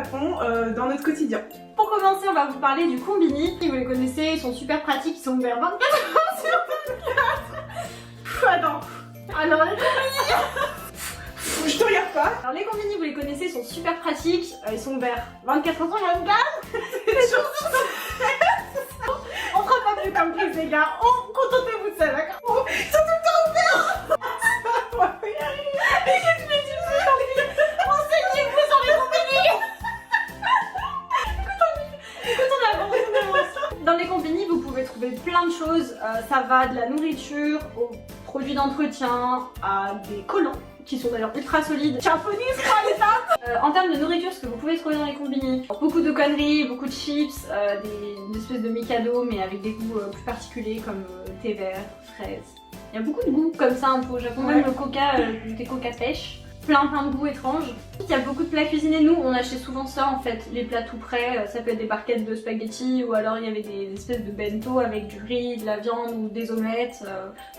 Japon dans notre quotidien. Pour commencer, on va vous parler du combini. Vous les connaissez, ils sont super pratiques, ils sont ouverts 24 heures sur 24. Attends. Alors les Je te regarde pas. Alors les combini, vous les connaissez, sont super pratiques, ils sont ouverts 24 heures sur 24. On fera pas plus comme prise les gars, contentez-vous de ça, d'accord? Ils sont tout le temps ouverts. On va y arriver. Renseignez-vous sur les combini. Écoute, on avance. Dans les combini, vous pouvez trouver plein de choses, ça va de la nourriture aux produits d'entretien à des collants qui sont d'ailleurs ultra solides. Japonais, je crois, les ça. En termes de nourriture, ce que vous pouvez trouver dans les combini, beaucoup de conneries, beaucoup de chips, des espèces de mikado mais avec des goûts plus particuliers comme thé vert, fraise. Il y a beaucoup de goûts comme ça un peu au Japon, même le coca, des coca pêche. Plein de goûts étranges. Il y a beaucoup de plats cuisinés. Nous, on achetait souvent ça en fait, les plats tout prêts. Ça peut être des barquettes de spaghettis ou alors il y avait des espèces de bento avec du riz, de la viande ou des omelettes.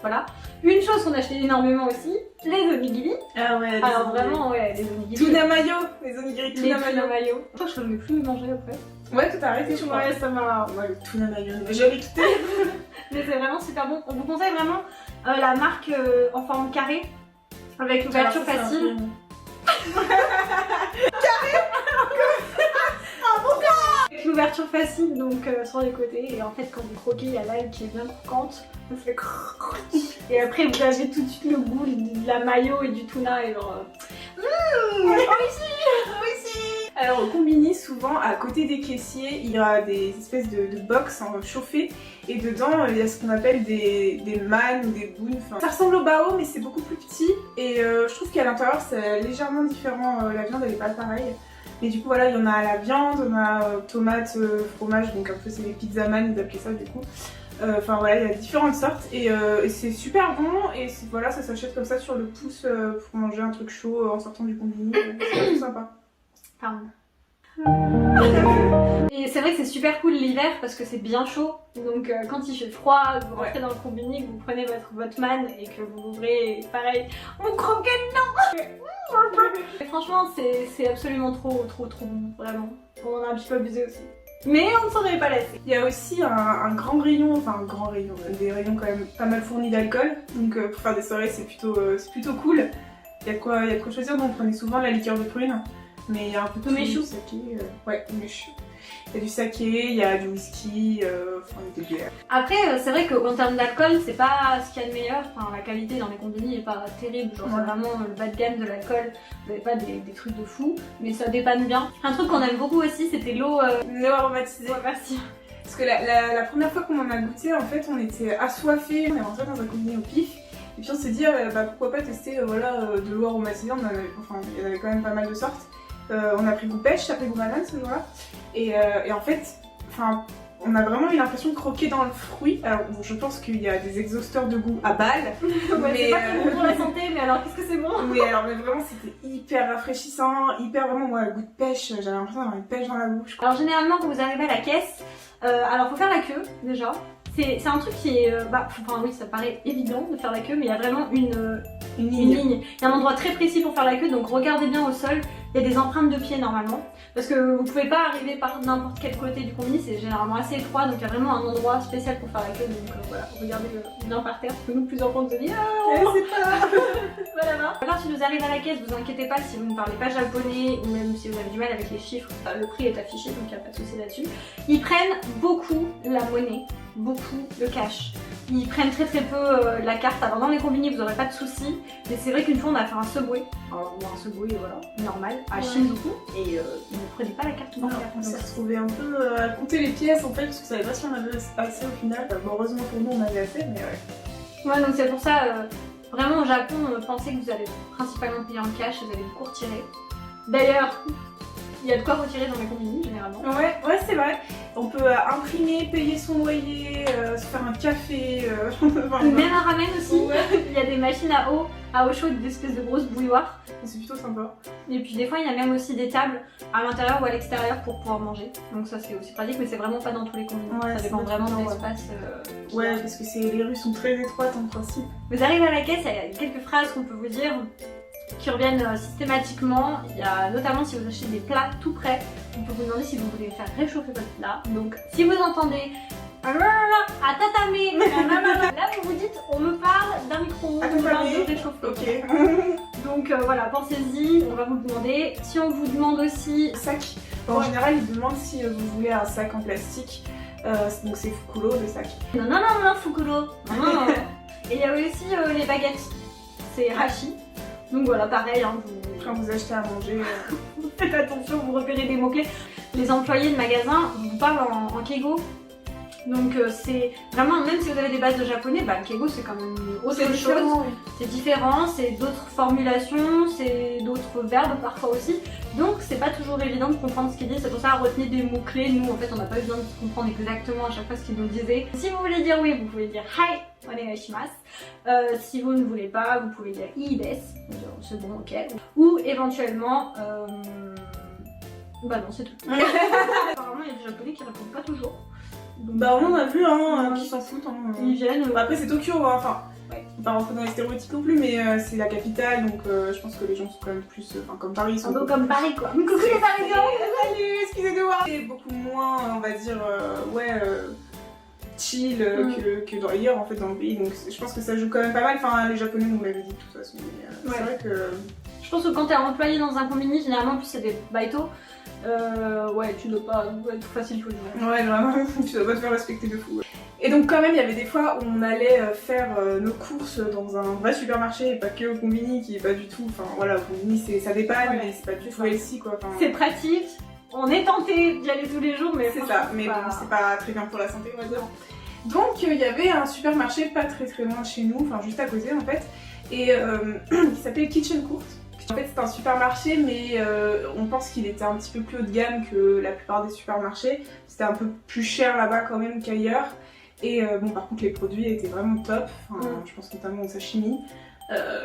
Voilà. Une chose qu'on achetait énormément aussi, les onigiri. Ah ouais. Alors vraiment, ouais, les onigiri. Tuna mayo, les onigiri tuna mayo. Je crois que je ne vais plus manger après. Ouais, tout a arrêté, je crois. Ouais, ça m'a. Ouais, le tuna mayo, j'avais quitté. Mais c'est vraiment super bon. On vous conseille vraiment la marque en forme carré. Avec l'ouverture facile. Avec l'ouverture facile donc sur les côtés et en fait quand vous croquez il y a l'algue qui est bien croquante, ça fait et après vous avez tout de suite le goût de la mayo et du tuna et genre Alors au combini, souvent à côté des caissiers, il y a des espèces de box chauffées et dedans il y a ce qu'on appelle des man ou des boon. Enfin, ça ressemble au bao mais c'est beaucoup plus petit et je trouve qu'à l'intérieur c'est légèrement différent, la viande elle est pas pareille. Mais du coup voilà, il y en a à la viande, on a tomate, fromage, donc un peu c'est les pizza man, ils appellent ça du coup. Enfin voilà, il y a différentes sortes et c'est super bon et voilà, ça s'achète comme ça sur le pouce pour manger un truc chaud en sortant du combini, c'est tout sympa. Pardon. Et c'est vrai que c'est super cool l'hiver parce que c'est bien chaud. Donc quand il fait froid, vous rentrez dans le combini, que vous prenez votre man et que vous ouvrez, pareil, on croquait dedans. Et franchement c'est absolument trop bon, vraiment. On en a un petit peu abusé aussi. Mais on ne s'en est pas lassé. Il y a aussi un grand rayon, enfin un grand rayon, des rayons quand même pas mal fournis d'alcool. Donc pour faire des soirées c'est plutôt cool. Il y a de quoi choisir, donc on prenait souvent la liqueur de prune. Mais il y a un peu de umeshu. Saké, ouais, umeshu. Il y a du saké, il y a du whisky, enfin des bières. Après, c'est vrai qu'en termes d'alcool, c'est pas ce qu'il y a de meilleur. Enfin, la qualité dans les combini est pas terrible. Genre, c'est vraiment le bas de gamme de l'alcool. Vous n'avez pas des trucs de fou, mais ça dépanne bien. Un truc qu'on aime beaucoup aussi, c'était l'eau aromatisée. Ouais, merci. Parce que la première fois qu'on en a goûté, en fait, on était assoiffés. On est rentré dans un combini au pif. Et puis on s'est dit, pourquoi pas tester de l'eau aromatisée. Il y en avait quand même pas mal de sortes. On a pris goût pêche, ça a pris goût banane ce jour-là. Et en fait, on a vraiment eu l'impression de croquer dans le fruit. Alors bon, je pense qu'il y a des exhausteurs de goût à balles. Ouais, mais c'est pas très bon pour la santé, mais alors qu'est-ce que c'est bon? Mais vraiment c'était hyper rafraîchissant, hyper vraiment goût de pêche. J'avais l'impression d'avoir une pêche dans la bouche. Alors généralement quand vous arrivez à la caisse, alors faut faire la queue déjà. C'est un truc qui est, oui ça paraît évident de faire la queue, mais il y a vraiment une ligne. Il y a un endroit très précis pour faire la queue, donc regardez bien au sol. Il y a des empreintes de pieds normalement, parce que vous pouvez pas arriver par n'importe quel côté du combini, c'est généralement assez étroit, donc il y a vraiment un endroit spécial pour faire la queue, donc voilà, regardez bien par terre, parce que nous plusieurs fois on se dit c'est pas... Voilà. Alors si vous arrivez à la caisse, vous inquiétez pas si vous ne parlez pas japonais, ou même si vous avez du mal avec les chiffres, le prix est affiché, donc il n'y a pas de souci là-dessus. Ils prennent beaucoup la monnaie, beaucoup de cash. Ils prennent très peu la carte. Alors dans les combini vous n'aurez pas de soucis, mais c'est vrai qu'une fois on a fait un subway, un subway voilà, normal, à Shinjuku, et ils ne prenaient pas la carte bancaire. On s'est retrouvé un peu à compter les pièces en fait, parce qu'on savait pas si on avait assez au final. Bon, heureusement pour nous on avait assez, mais ouais. Ouais, donc c'est pour ça, vraiment au Japon, pensez que vous allez principalement payer en cash, vous allez beaucoup retirer. D'ailleurs, il y a de quoi retirer dans les combini généralement. Ouais, c'est vrai. On peut imprimer, payer son loyer, se faire un café. Même un ramen aussi. Ouais. Il y a des machines à eau chaude, des espèces de grosses bouilloires. C'est plutôt sympa. Et puis des fois il y a même aussi des tables à l'intérieur ou à l'extérieur pour pouvoir manger. Donc ça c'est aussi pratique, mais c'est vraiment pas dans tous les combini. Ouais, ça dépend vraiment de l'espace. Ouais, parce que les rues sont très étroites en principe. Vous arrivez à la caisse, il y a quelques phrases qu'on peut vous dire. qui reviennent systématiquement. Il y a notamment si vous achetez des plats tout prêts, on peut vous demander si vous voulez faire réchauffer votre plat. Donc si vous entendez à tatamer, là vous vous dites on me parle d'un micro, on me parle de réchauffer. Ok. Donc voilà, pensez-y, on va vous le demander. Si on vous demande aussi... Sac. En général, ils demandent si vous voulez un sac en plastique. Donc c'est Fukulo le sac. Non, Fukulo. Non. Et il y a aussi les baguettes. C'est Hashi. Donc voilà, pareil, hein, quand vous achetez à manger, vous faites attention, vous repérez des mots-clés. Les employés de magasin vous parlent en keigo. Donc c'est vraiment, même si vous avez des bases de japonais, bah, le keigo c'est quand même autre chose. C'est différent, c'est d'autres formulations, c'est d'autres verbes parfois aussi. Donc c'est pas toujours évident de comprendre ce qu'ils disent, c'est pour ça retenez des mots-clés. Nous en fait on n'a pas eu besoin de comprendre exactement à chaque fois ce qu'ils nous disaient. Si vous voulez dire oui, vous pouvez dire hi, onegaishimasu. Si vous ne voulez pas, vous pouvez dire ii desu, c'est bon, ok. Ou éventuellement, bah non c'est tout. Apparemment il y a des japonais qui répondent pas toujours. Donc, bah on en a vu qui s'en foutent. Ils viennent. Après c'est Tokyo, enfin ouais. On va pas rentrer dans les stéréotypes non plus, mais c'est la capitale, donc je pense que les gens sont quand même plus, comme Paris. Ils sont un peu comme Paris quoi. Coucou les Parisiens. Salut, excusez-moi. C'est beaucoup moins, on va dire, chill que dans ailleurs en fait dans le pays, donc je pense que ça joue quand même pas mal. Enfin les Japonais nous l'avaient dit de toute façon, mais c'est vrai que... Je pense que quand t'es employé dans un combini, généralement en plus c'est des baito. Ouais, tu dois pas être facile tout le jour. Ouais, vraiment, tu dois pas te faire respecter de fou. Ouais. Et donc quand même, il y avait des fois où on allait faire nos courses dans un vrai supermarché et pas que au combini qui est pas du tout... Enfin voilà, au combini ça dépanne, mais c'est pas du tout healthy quoi. Enfin, c'est pratique, on est tenté d'y aller tous les jours, mais c'est ça, mais bon, c'est pas très bien pour la santé on va dire. Donc il y avait un supermarché pas très loin de chez nous, enfin juste à côté en fait, et qui s'appelait Kitchen Court. En fait c'est un supermarché mais on pense qu'il était un petit peu plus haut de gamme que la plupart des supermarchés. C'était un peu plus cher là-bas quand même qu'ailleurs. Et bon par contre les produits étaient vraiment top. Enfin, je pense notamment au sashimi.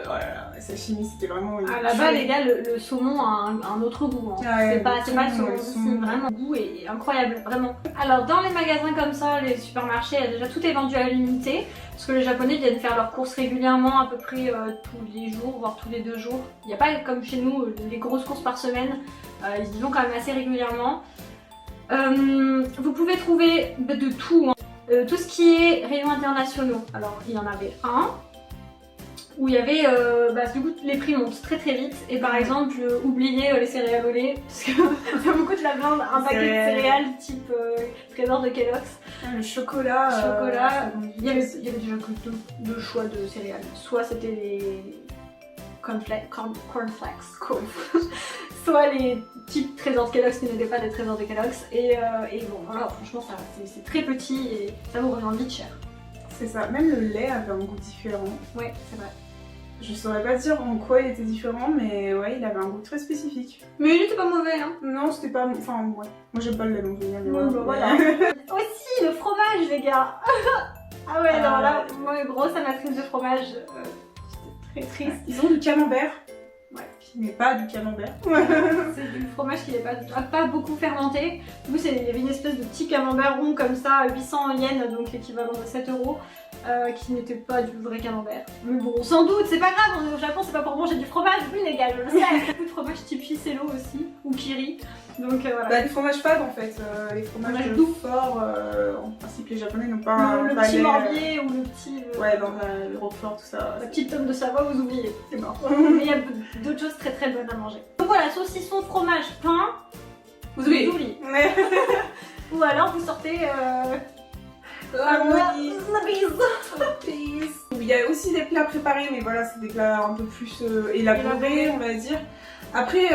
Voilà, le sashimi c'était vraiment... là-bas les gars le saumon a un autre goût. Hein. C'est pas le saumon, c'est vraiment le goût est incroyable, vraiment. Alors dans les magasins comme ça, les supermarchés, déjà tout est vendu à l'unité. Parce que les Japonais viennent faire leurs courses régulièrement, à peu près tous les jours, voire tous les 2 jours. Il n'y a pas comme chez nous les grosses courses par semaine, ils y vont quand même assez régulièrement. Vous pouvez trouver de tout, hein. Tout ce qui est rayons internationaux. Alors il y en avait un où il y avait, du coup les prix montent très vite. Et par exemple, oubliez les céréales au lait, parce que ça vous coûte la blinde, un paquet de céréales type trésor de Kellogg's. Le chocolat, il y avait déjà que 2 choix de céréales. Soit c'était les cornflakes, soit les types trésors de Kellogg's qui n'étaient pas des trésors de Kellogg's. Et bon, voilà, franchement, c'est très petit et ça vous revient vite cher. C'est ça, même le lait avait un goût différent. Ouais, c'est vrai. Je saurais pas dire en quoi il était différent, mais ouais, il avait un goût très spécifique. Mais il était pas mauvais, hein. Non, c'était pas... Enfin, ouais. Moi j'aime pas le lait, donc je vais dire. Voilà. Aussi, le fromage, les gars. Ah ouais, alors là, moi, grosse amatrice de fromage, j'étais très triste. Ils ont du camembert. Ouais, qui n'est pas du camembert. C'est du fromage qui n'est pas beaucoup fermenté. Du coup, il y avait une espèce de petit camembert rond comme ça, 800 yens, donc l'équivalent de 7 €. Qui n'était pas du vrai camembert. Mais bon, sans doute, c'est pas grave, on est au Japon, c'est pas pour manger du fromage, oui les gars, je le sais. Beaucoup de fromage type Ficello aussi, ou Kiri, donc voilà. Bah, des fromages fades en fait, les fromages doux forts, en principe les japonais n'ont pas... Le petit Morbier ou le petit... Ouais, dans le Roquefort, tout ça. La petite tome de Savoie, vous oubliez, c'est mort. Mais il y a d'autres choses très bonnes à manger. Donc voilà, saucisson, fromage, pain, vous oubliez. Ou alors vous sortez... Il y a aussi des plats préparés, mais voilà, c'est des plats un peu plus élaborés, on va dire. Après,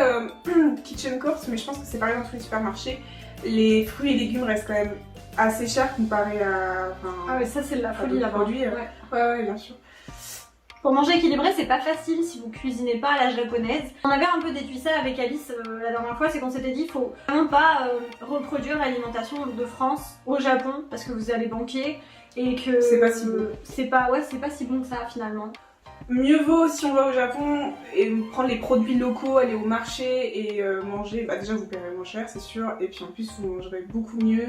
Kitchen Court, mais je pense que c'est pareil dans tous les supermarchés, les fruits et légumes restent quand même assez chers comparé à... Ah ouais, ça c'est de la folie là-bas. Ouais, bien sûr. Pour manger équilibré, c'est pas facile si vous cuisinez pas à la japonaise. On avait un peu déduit ça avec Alice la dernière fois, c'est qu'on s'était dit qu'il faut vraiment pas reproduire l'alimentation de France au Japon parce que vous allez banquer et que c'est pas si bon. C'est pas si bon que ça finalement. Mieux vaut si on va au Japon et prendre les produits locaux, aller au marché et manger, bah déjà vous paierez moins cher c'est sûr, et puis en plus vous mangerez beaucoup mieux.